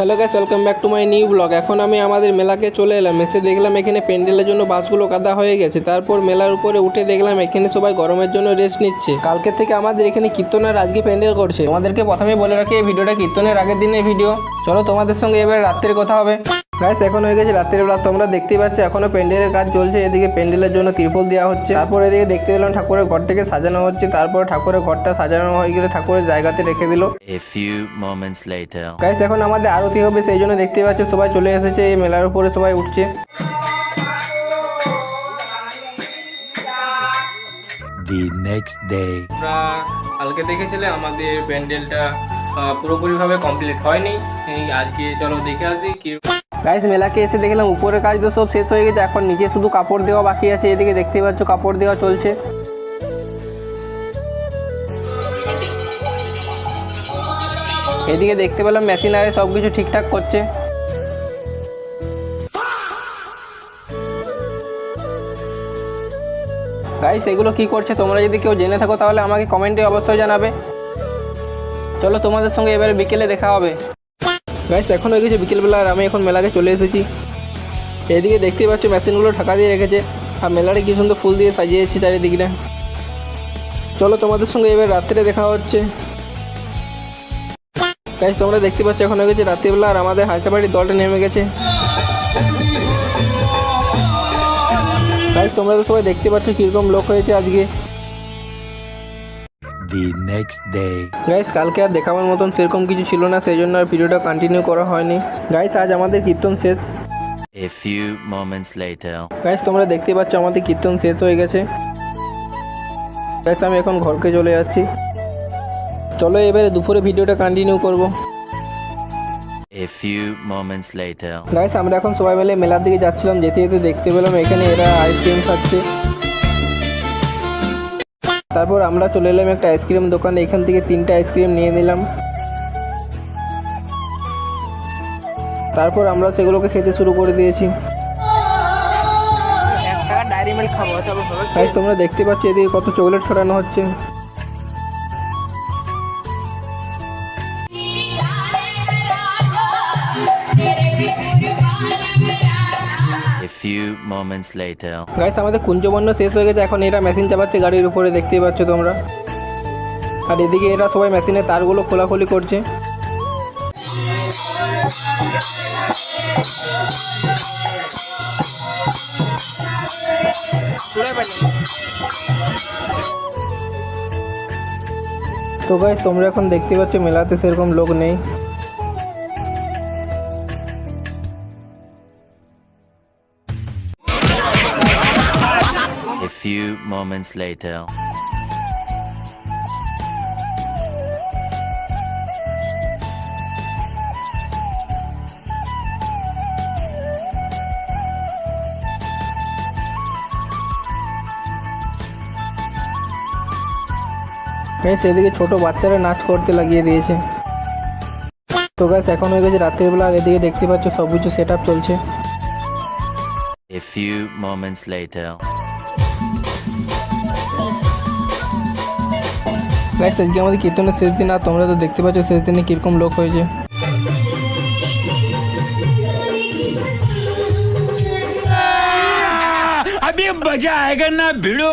Hello guys, welcome back to my new blog. এখন আমি আমাদের মেলাকে চলে এলাম। এসে দেখলাম এখানে প্যান্ডেলের জন্য বাসগুলো কাদা হয়ে গেছে। তারপর মেলার উপরে উঠে দেখলাম এখানে সবাই গরমের জন্য রেস্ট নিচ্ছে। কালকে থেকে আমাদের এখানে কীর্তনের আজকে প্যান্ডেল করছে। তোমাদেরকে প্রথমেই বলে রাখি এই ভিডিওটা কীর্তনের আগের দিনের ভিডিও। চলো তোমাদের সঙ্গে এবার রাত্রের কথা হবে। গাইস এখন হয়ে গেছে রাত্রের বেলা, তোমরা দেখতেই পাচ্ছ এখনো প্যান্ডেলের কাজ চলছে। এদিকে প্যান্ডেলের জন্য ত্রিপল দেওয়া হচ্ছে। তারপর এদিকে দেখতে পেলাম ঠাকুরের ঘরটাকে সাজানো হচ্ছে। তারপর ঠাকুরের ঘরটা সাজানো হয়ে গেলে ঠাকুরের জায়গাতে রেখে দিল। A few moments later. Guys এখন আমাদের আরতি হবে, সেই জন্য দেখতে পাচ্ছ সবাই চলে এসেছে। এই মেলার উপরে সবাই উঠছে। The next day. আমরা কালকে দেখেছিলে আমাদের প্যান্ডেলটা পুরোপুরিভাবে কমপ্লিট হয়নি। এই আজকে চলো দেখে আসি কি। গাইস মেলাকে এসে দেখলাম উপরের কাজ তো সব শেষ হয়ে গেছে, এখন নিচে শুধু কাপড় দেওয়া বাকি আছে। এদিকে দেখতে পাচ্ছ কাপড় দেওয়া চলছে। এদিকে দেখতে পেলাম মেশিনারি সব কিছু ঠিকঠাক করছে। গাইস এগুলো কি করছে তোমরা যদি কেউ জেনে থাকো তাহলে আমাকে কমেন্টে অবশ্যই জানাবে। চলো তোমাদের সঙ্গে এবারে বিকেলে দেখা হবে। গাইস এখন হয়ে গেছে বিকেলবেলা আর আমি এখন মেলাকে চলে এসেছি। এদিকে দেখতে পাচ্ছ মেশিনগুলো ঢাকা দিয়ে রেখেছে আর মেলাটা কি সুন্দর ফুল দিয়ে সাজিয়েছে চারিদিকটা। চলো তোমাদের সঙ্গে এবার রাত্রে দেখা হচ্ছে। গাইস তোমরা দেখতে পাচ্ছ এখন হয়ে গেছে রাত্রিবেলা আর আমাদের হালসাবাড়ির দলটা নেমে গেছে। গাইস তোমরা তো সবাই দেখতে পাচ্ছ কিরকম লোক হয়েছে আজকে। The next day. গাইস কালকে আর দেখাবার মতন সেরকম কিছু ছিল না, সেই জন্য আর ভিডিওটা কন্টিনিউ করা হয়নি। গাইস আজ আমাদের কীর্তন শেষ। A few moments later. Guys তোমরা দেখতে পাচ্ছ আমাদের কীর্তন শেষ হয়ে গেছে। গাইস আমি এখন ঘরকে চলে যাচ্ছি। চলো এবারে দুপুরে ভিডিওটা কন্টিনিউ করব। A few moments later. Guys আমরা এখন সবাই মিলে মেলার দিকে যাচ্ছিলাম। যেতে যেতে দেখতে পেলাম এখানে এরা আইসক্রিম খাচ্ছে। তারপর আমরা চলে এলাম একটা আইসক্রিম দোকানে। এখান থেকে 3টা আইসক্রিম নিয়ে নিলাম। তারপর আমরা সেগুলোকে খেতে শুরু করে দিয়েছি। গাইস তোমরা দেখতে পাচ্ছ এদিকে কত চকলেট ছড়ানো হচ্ছে। A few moments later. Guys আমাদের কুঞ্জবর্ণ শেষ হয়ে গেছে, এখন এরা মেশিন চালাচ্ছে গাড়ির উপরে, দেখতেই পাচ্ছ তোমরা। আর এদিকে এরা সবাই মেশিনের তারগুলো খোলাখুলি করছে। তো গাইস তোমরা এখন দেখতে পাচ্ছ মেলাতে সেরকম লোক নেই। A few moments later. Guys এদিকে ছোট বাচ্চারা নাচ করতে লাগিয়ে দিয়েছে। তো গাইস এখন হয়ে গেছে রাত্রিবেলা আর এদিকে দেখতে পাচ্ছ সব কিছু সেট আপ চলছে। A few moments later. Guys আজকে আমাদের কীর্তনের শেষ দিন আর তোমরা তো দেখতে পাচ্ছ শেষ দিনে কিরকম লোক হয়েছে। अभी मजा आएगा ना भिड़ो।